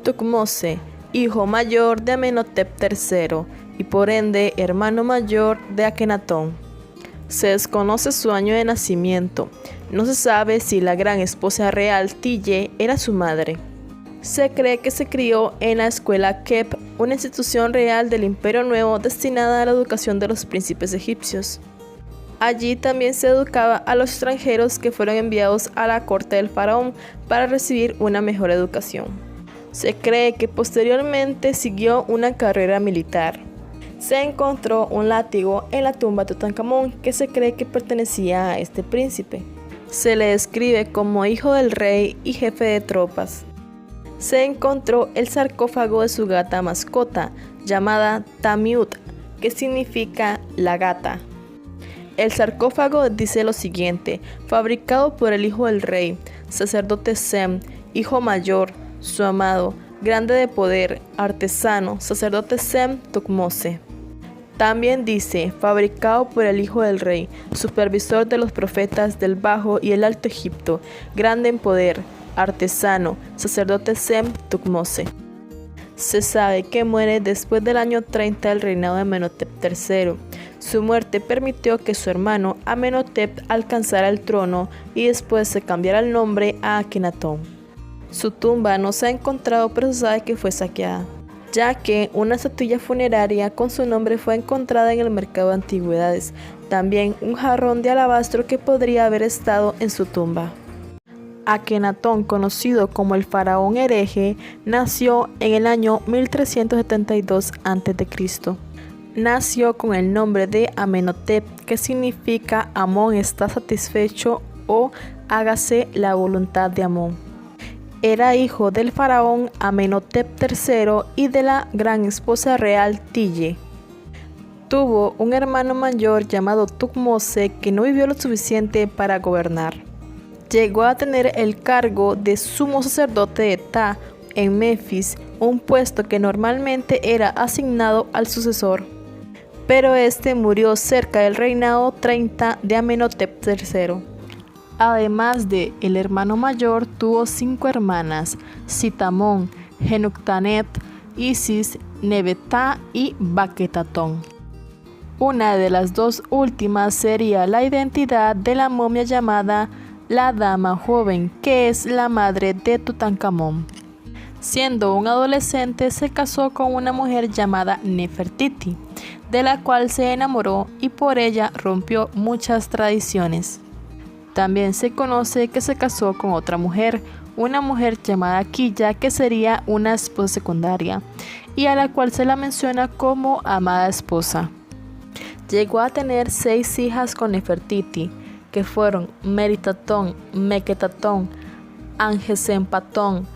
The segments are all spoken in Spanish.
Tucmose, hijo mayor de Amenhotep III y por ende hermano mayor de Akenatón. Se desconoce su año de nacimiento. No se sabe si la gran esposa real Tille era su madre. Se cree que se crió en la escuela Kep, una institución real del Imperio Nuevo destinada a la educación de los príncipes egipcios. Allí también se educaba a los extranjeros que fueron enviados a la corte del faraón para recibir una mejor educación. Se cree que posteriormente siguió una carrera militar. Se encontró un látigo en la tumba de Tutankamón que se cree que pertenecía a este príncipe. Se le describe como hijo del rey y jefe de tropas. Se encontró el sarcófago de su gata mascota, llamada Tamiut, que significa la gata. El sarcófago dice lo siguiente: fabricado por el hijo del rey, sacerdote Sem, hijo mayor, su amado, grande de poder, artesano, sacerdote Sem Tucmose. También dice, fabricado por el hijo del rey, supervisor de los profetas del Bajo y el Alto Egipto, grande en poder, artesano, sacerdote Sem Tucmose. Se sabe que muere después del año 30 del reinado de Amenhotep III. Su muerte permitió que su hermano Amenhotep alcanzara el trono y después se cambiara el nombre a Akenatón. Su tumba no se ha encontrado, pero se sabe que fue saqueada, ya que una estatuilla funeraria con su nombre fue encontrada en el mercado de antigüedades. También un jarrón de alabastro que podría haber estado en su tumba. Akenatón, conocido como el faraón hereje, nació en el año 1372 a.C. Nació con el nombre de Amenhotep, que significa Amón está satisfecho o hágase la voluntad de Amón. Era hijo del faraón Amenhotep III y de la gran esposa real Tille. Tuvo un hermano mayor llamado Tucmose que no vivió lo suficiente para gobernar. Llegó a tener el cargo de sumo sacerdote de Ptah en Memphis, un puesto que normalmente era asignado al sucesor. Pero este murió cerca del reinado 30 de Amenhotep III. Además de el hermano mayor, tuvo 5 hermanas: Sitamón, Genuctanet, Isis, Nebetá y Baquetatón. Una de las dos últimas sería la identidad de la momia llamada la Dama Joven, que es la madre de Tutankamón. Siendo un adolescente, se casó con una mujer llamada Nefertiti, de la cual se enamoró y por ella rompió muchas tradiciones. También se conoce que se casó con otra mujer, una mujer llamada Quilla, que sería una esposa secundaria, y a la cual se la menciona como amada esposa. Llegó a tener 6 hijas con Nefertiti, que fueron Meritatón, Mequetatón, Angesempatón,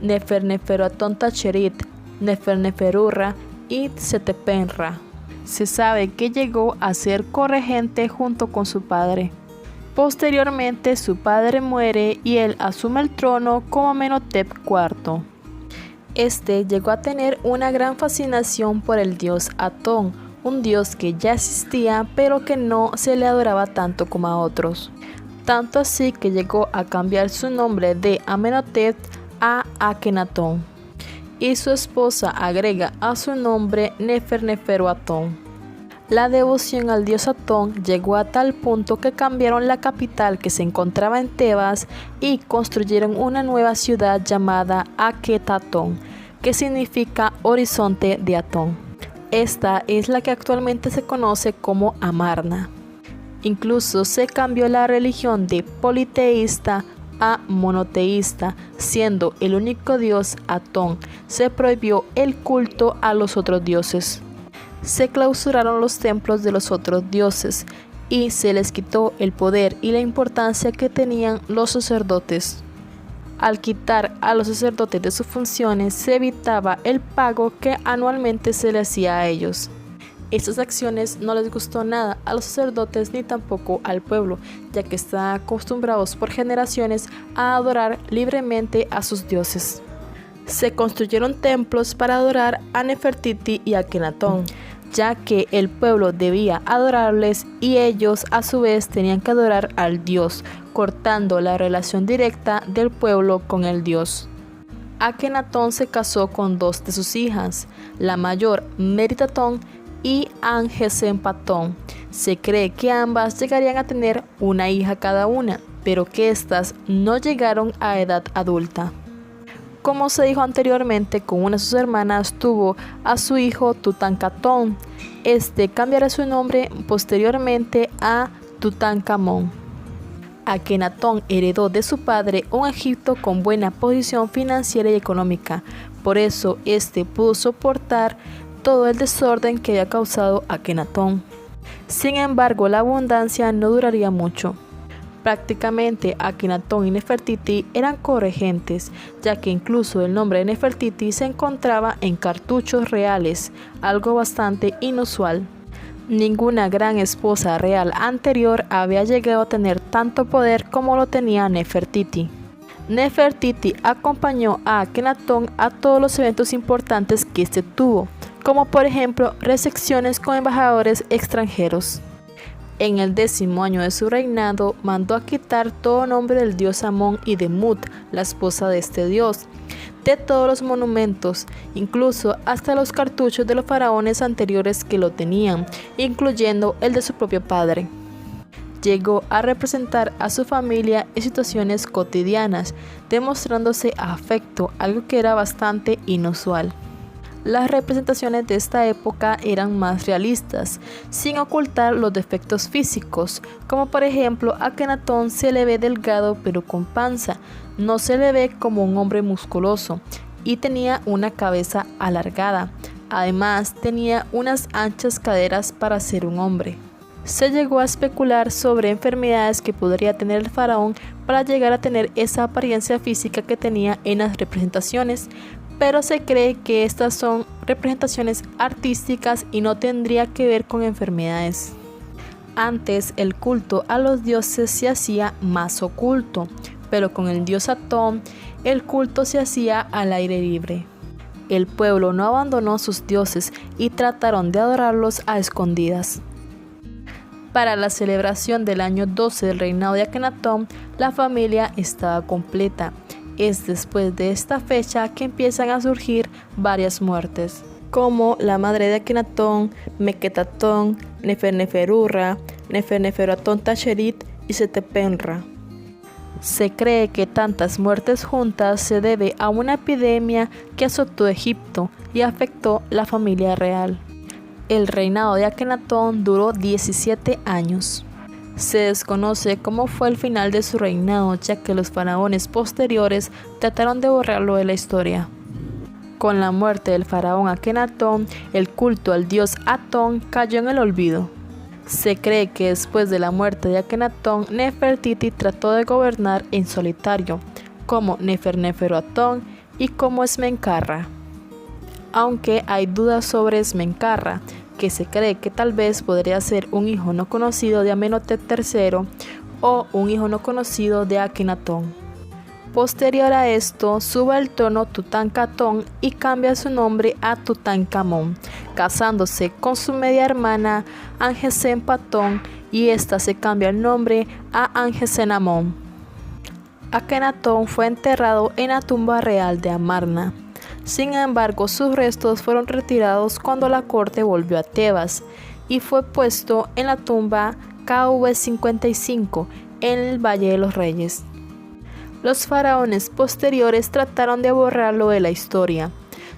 Neferneferuatón Tacherit, Neferneferurra y Setepenra. Se sabe que llegó a ser corregente junto con su padre. Posteriormente su padre muere y él asume el trono como Amenhotep IV. Este llegó a tener una gran fascinación por el dios Atón, un dios que ya existía pero que no se le adoraba tanto como a otros. Tanto así que llegó a cambiar su nombre de Amenhotep a Akenatón. Y su esposa agrega a su nombre Neferneferuatón. La devoción al dios Atón llegó a tal punto que cambiaron la capital, que se encontraba en Tebas, y construyeron una nueva ciudad llamada Aketatón, que significa horizonte de Atón. Esta es la que actualmente se conoce como Amarna. Incluso se cambió la religión de politeísta a monoteísta, siendo el único dios Atón. Se prohibió el culto a los otros dioses. Se clausuraron los templos de los otros dioses y se les quitó el poder y la importancia que tenían los sacerdotes. Al quitar a los sacerdotes de sus funciones, se evitaba el pago que anualmente se le hacía a ellos. Estas acciones no les gustó nada a los sacerdotes ni tampoco al pueblo, ya que estaban acostumbrados por generaciones a adorar libremente a sus dioses. Se construyeron templos para adorar a Nefertiti y a Akenatón, ya que el pueblo debía adorarles y ellos a su vez tenían que adorar al dios, cortando la relación directa del pueblo con el dios. Akenatón se casó con dos de sus hijas, la mayor Meritatón y Angesempatón. Se cree que ambas llegarían a tener una hija cada una, pero que éstas no llegaron a edad adulta. Como se dijo anteriormente, con una de sus hermanas tuvo a su hijo Tutankamón. Este cambiará su nombre posteriormente a Tutankamón. Akenatón heredó de su padre un Egipto con buena posición financiera y económica. Por eso este pudo soportar todo el desorden que había causado Akenatón. Sin embargo, la abundancia no duraría mucho. Prácticamente Akenatón y Nefertiti eran corregentes, ya que incluso el nombre de Nefertiti se encontraba en cartuchos reales, algo bastante inusual. Ninguna gran esposa real anterior había llegado a tener tanto poder como lo tenía Nefertiti. Nefertiti acompañó a Akenatón a todos los eventos importantes que este tuvo, como por ejemplo recepciones con embajadores extranjeros. En el 10º año de su reinado, mandó a quitar todo nombre del dios Amón y de Mut, la esposa de este dios, de todos los monumentos, incluso hasta los cartuchos de los faraones anteriores que lo tenían, incluyendo el de su propio padre. Llegó a representar a su familia en situaciones cotidianas, demostrándose afecto, algo que era bastante inusual. Las representaciones de esta época eran más realistas, sin ocultar los defectos físicos, como por ejemplo a Akenatón se le ve delgado pero con panza, no se le ve como un hombre musculoso y tenía una cabeza alargada, además tenía unas anchas caderas para ser un hombre. Se llegó a especular sobre enfermedades que podría tener el faraón para llegar a tener esa apariencia física que tenía en las representaciones, pero se cree que estas son representaciones artísticas y no tendría que ver con enfermedades. Antes el culto a los dioses se hacía más oculto, pero con el dios Atón el culto se hacía al aire libre. El pueblo no abandonó sus dioses y trataron de adorarlos a escondidas. Para la celebración del año 12 del reinado de Akenatón, la familia estaba completa. Es después de esta fecha que empiezan a surgir varias muertes, como la madre de Akenatón, Meketatón, Neferneferurra, Neferneferuatón Tasherit y Setepenra. Se cree que tantas muertes juntas se debe a una epidemia que azotó Egipto y afectó la familia real. El reinado de Akenatón duró 17 años. Se desconoce cómo fue el final de su reinado, ya que los faraones posteriores trataron de borrarlo de la historia. Con la muerte del faraón Akenatón, el culto al dios Atón cayó en el olvido. Se cree que después de la muerte de Akenatón, Nefertiti trató de gobernar en solitario, como Neferneferuatón y como Esmencarra. Aunque hay dudas sobre Esmencarra, que se cree que tal vez podría ser un hijo no conocido de Amenhotep III o un hijo no conocido de Akenatón. Posterior a esto, sube al trono Tutankamón y cambia su nombre a Tutankamón, casándose con su media hermana Angesempatón, y ésta se cambia el nombre a Angesenamón. Akenatón fue enterrado en la tumba real de Amarna. Sin embargo, sus restos fueron retirados cuando la corte volvió a Tebas y fue puesto en la tumba KV55 en el Valle de los Reyes. Los faraones posteriores trataron de borrarlo de la historia.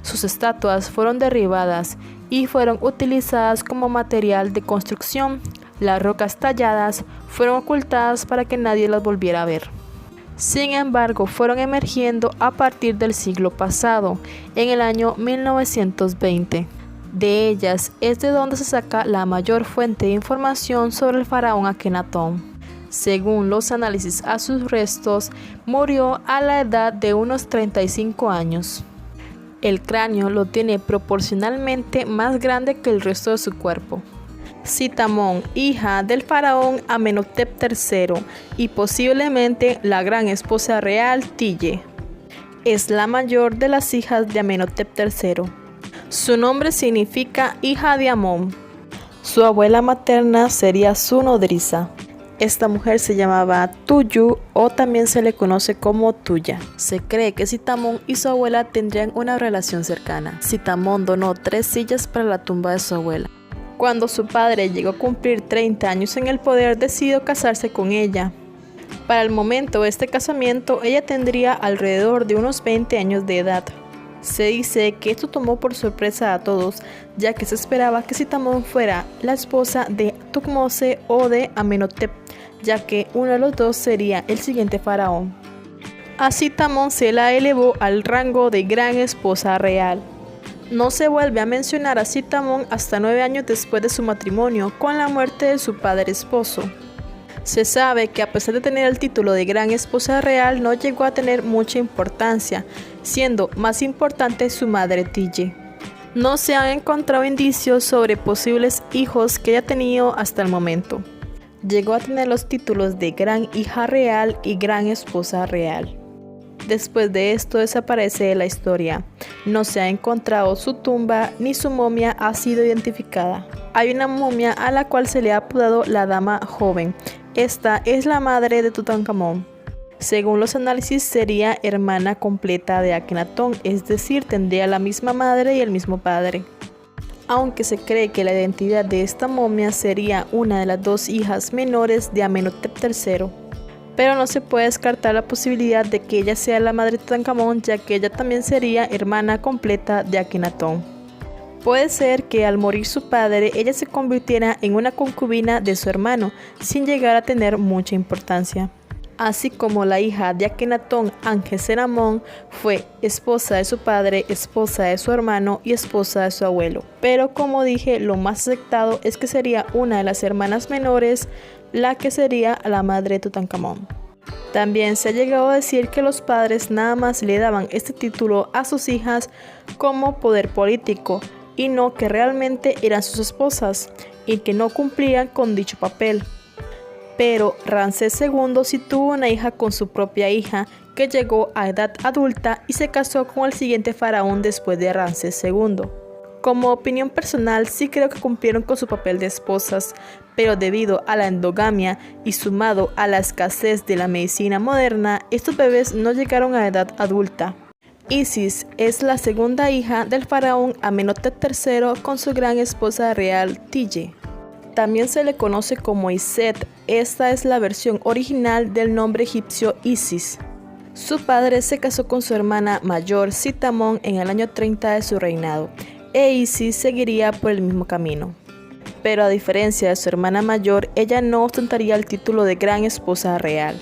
Sus estatuas fueron derribadas y fueron utilizadas como material de construcción. Las rocas talladas fueron ocultadas para que nadie las volviera a ver. Sin embargo, fueron emergiendo a partir del siglo pasado, en el año 1920. De ellas es de donde se saca la mayor fuente de información sobre el faraón Akenatón. Según los análisis a sus restos, murió a la edad de unos 35 años. El cráneo lo tiene proporcionalmente más grande que el resto de su cuerpo. Sitamón, hija del faraón Amenhotep III y posiblemente la gran esposa real Tille, es la mayor de las hijas de Amenhotep III. Su nombre significa hija de Amón. Su abuela materna sería su nodriza. Esta mujer se llamaba Tuyu o también se le conoce como Tuya. Se cree que Sitamón y su abuela tendrían una relación cercana. Sitamón donó 3 sillas para la tumba de su abuela. Cuando su padre llegó a cumplir 30 años en el poder, decidió casarse con ella. Para el momento de este casamiento, ella tendría alrededor de unos 20 años de edad. Se dice que esto tomó por sorpresa a todos, ya que se esperaba que Sitamón fuera la esposa de Tutmose o de Amenhotep, ya que uno de los dos sería el siguiente faraón. A Sitamón se la elevó al rango de gran esposa real. No se vuelve a mencionar a Sitamón hasta 9 años después de su matrimonio, con la muerte de su padre esposo. Se sabe que a pesar de tener el título de gran esposa real, no llegó a tener mucha importancia, siendo más importante su madre Tiye. No se han encontrado indicios sobre posibles hijos que haya tenido hasta el momento. Llegó a tener los títulos de gran hija real y gran esposa real. Después de esto desaparece de la historia. No se ha encontrado su tumba ni su momia ha sido identificada. Hay una momia a la cual se le ha apodado la Dama Joven. Esta es la madre de Tutankamón. Según los análisis, sería hermana completa de Akenatón, es decir, tendría la misma madre y el mismo padre. Aunque se cree que la identidad de esta momia sería una de las 2 hijas menores de Amenhotep III, pero no se puede descartar la posibilidad de que ella sea la madre de Tutankamón, ya que ella también sería hermana completa de Akenatón. Puede ser que al morir su padre, ella se convirtiera en una concubina de su hermano, sin llegar a tener mucha importancia. Así como la hija de Akenatón, Anje-Senamón, fue esposa de su padre, esposa de su hermano y esposa de su abuelo. Pero como dije, lo más aceptado es que sería una de las hermanas menores, la que sería la madre de Tutankamón. También se ha llegado a decir que los padres nada más le daban este título a sus hijas como poder político, y no que realmente eran sus esposas y que no cumplían con dicho papel. Pero Ramsés II sí tuvo una hija con su propia hija que llegó a edad adulta y se casó con el siguiente faraón después de Ramsés II. Como opinión personal, sí creo que cumplieron con su papel de esposas, pero debido a la endogamia y sumado a la escasez de la medicina moderna, estos bebés no llegaron a edad adulta. Isis es la segunda hija del faraón Amenhotep III con su gran esposa real Tiye. También se le conoce como Iset. Esta es la versión original del nombre egipcio Isis. Su padre se casó con su hermana mayor Sitamón en el año 30 de su reinado, e Isis seguiría por el mismo camino. Pero a diferencia de su hermana mayor, ella no ostentaría el título de gran esposa real.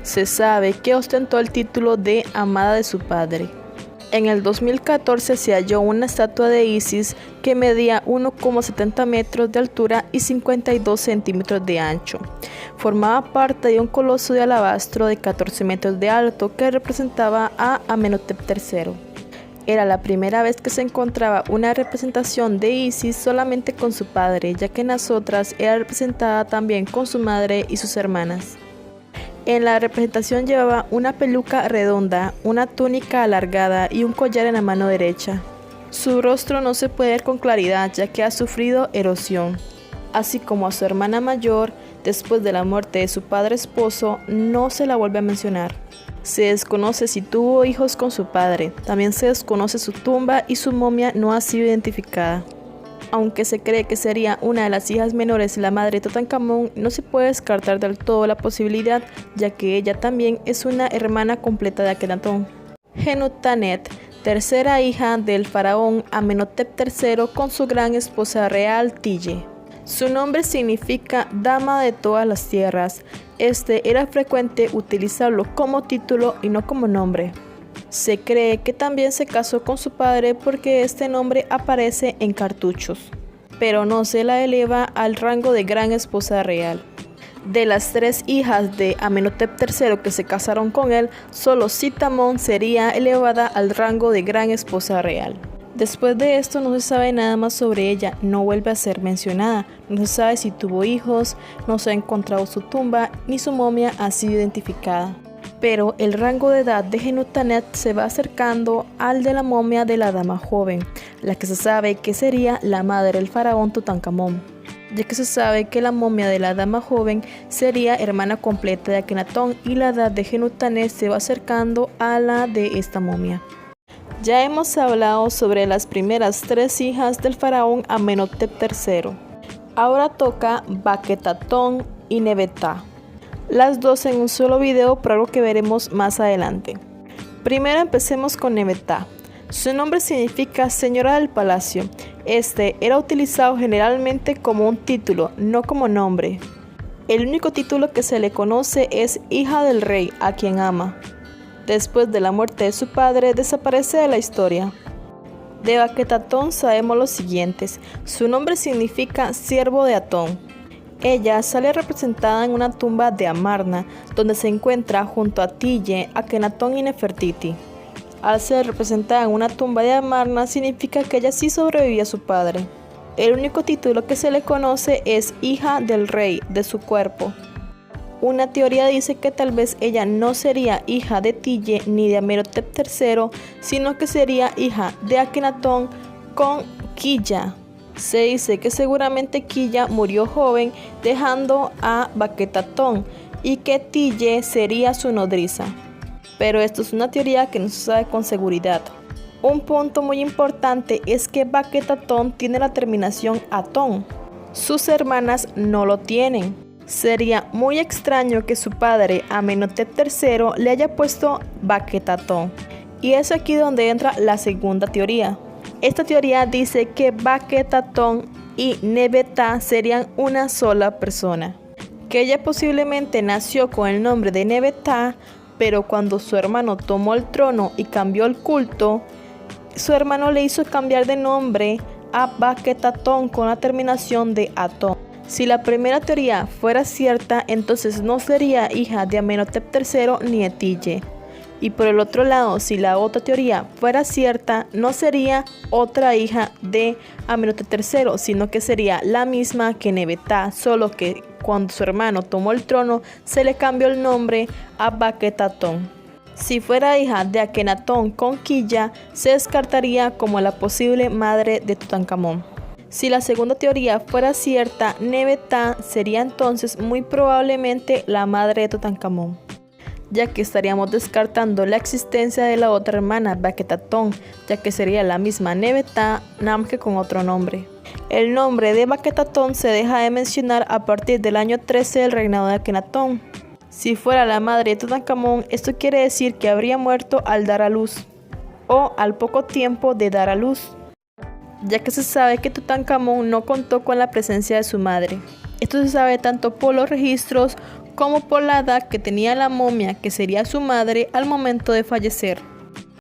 Se sabe que ostentó el título de amada de su padre. En el 2014 se halló una estatua de Isis que medía 1,70 metros de altura y 52 centímetros de ancho. Formaba parte de un coloso de alabastro de 14 metros de alto que representaba a Amenhotep III. Era la primera vez que se encontraba una representación de Isis solamente con su padre, ya que en las otras era representada también con su madre y sus hermanas. En la representación llevaba una peluca redonda, una túnica alargada y un collar en la mano derecha. Su rostro no se puede ver con claridad ya que ha sufrido erosión. Así como a su hermana mayor, después de la muerte de su padre esposo, no se la vuelve a mencionar. Se desconoce si tuvo hijos con su padre, también se desconoce su tumba y su momia no ha sido identificada. Aunque se cree que sería una de las hijas menores de la madre de Tutankamón, no se puede descartar del todo la posibilidad, ya que ella también es una hermana completa de Akenatón. Genuttanet, tercera hija del faraón Amenhotep III con su gran esposa real Tiye. Su nombre significa dama de todas las tierras. Este era frecuente utilizarlo como título y no como nombre. Se cree que también se casó con su padre porque este nombre aparece en cartuchos, pero no se la eleva al rango de gran esposa real. De las 3 hijas de Amenhotep III que se casaron con él, solo Sitamón sería elevada al rango de gran esposa real. Después de esto no se sabe nada más sobre ella, no vuelve a ser mencionada, no se sabe si tuvo hijos, no se ha encontrado su tumba, ni su momia ha sido identificada. Pero el rango de edad de Genuttanet se va acercando al de la momia de la Dama Joven, la que se sabe que sería la madre del faraón Tutankamón. ya que se sabe que la momia de la dama joven sería hermana completa de Akenatón y la edad de Genutané se va acercando a la de esta momia. Ya hemos hablado sobre las primeras 3 hijas del faraón Amenhotep III. Ahora toca Baquetatón y Nebetá. Las dos en un solo video, por algo que veremos más adelante. Primero empecemos con Nebetá. Su nombre significa señora del palacio. Este era utilizado generalmente como un título, no como nombre. El único título que se le conoce es hija del rey, a quien ama. Después de la muerte de su padre, desaparece de la historia. De Baquetatón sabemos los siguientes. Su nombre significa siervo de Atón. Ella sale representada en una tumba de Amarna, donde se encuentra junto a Tille, Akenatón y Nefertiti. Al ser representada en una tumba de Amarna, significa que ella sí sobrevivió a su padre. El único título que se le conoce es hija del rey, de su cuerpo. Una teoría dice que tal vez ella no sería hija de Tille ni de Amenhotep III, sino que sería hija de Akenatón con Quilla. Se dice que seguramente Quilla murió joven dejando a Baquetatón y que Tille sería su nodriza. Pero esto es una teoría que no se sabe con seguridad. Un punto muy importante es que Baquetatón tiene la terminación atón. Sus hermanas no lo tienen. Sería muy extraño que su padre Amenhotep III le haya puesto Baquetatón. Y es aquí donde entra la segunda teoría. Esta teoría dice que Baquetatón y Nebetá serían una sola persona. Que ella posiblemente nació con el nombre de Nebetá, pero cuando su hermano tomó el trono y cambió el culto, su hermano le hizo cambiar de nombre a Baquetatón con la terminación de Atón. Si la primera teoría fuera cierta, entonces no sería hija de Amenhotep III ni de Tille. Y por el otro lado, si la otra teoría fuera cierta, no sería otra hija de Amenhotep III, sino que sería la misma que Nebetá, solo que cuando su hermano tomó el trono, se le cambió el nombre a Baquetatón. Si fuera hija de Akenatón con Quilla, se descartaría como la posible madre de Tutankamón. Si la segunda teoría fuera cierta, Nebetá sería entonces muy probablemente la madre de Tutankamón, ya que estaríamos descartando la existencia de la otra hermana, Baquetatón, ya que sería la misma Nebetá, nada más que con otro nombre. El nombre de Baquetatón se deja de mencionar a partir del año 13 del reinado de Akenatón. Si fuera la madre de Tutankamón, esto quiere decir que habría muerto al dar a luz, o al poco tiempo de dar a luz, ya que se sabe que Tutankamón no contó con la presencia de su madre. Esto se sabe tanto por los registros como por la edad que tenía la momia, que sería su madre, al momento de fallecer.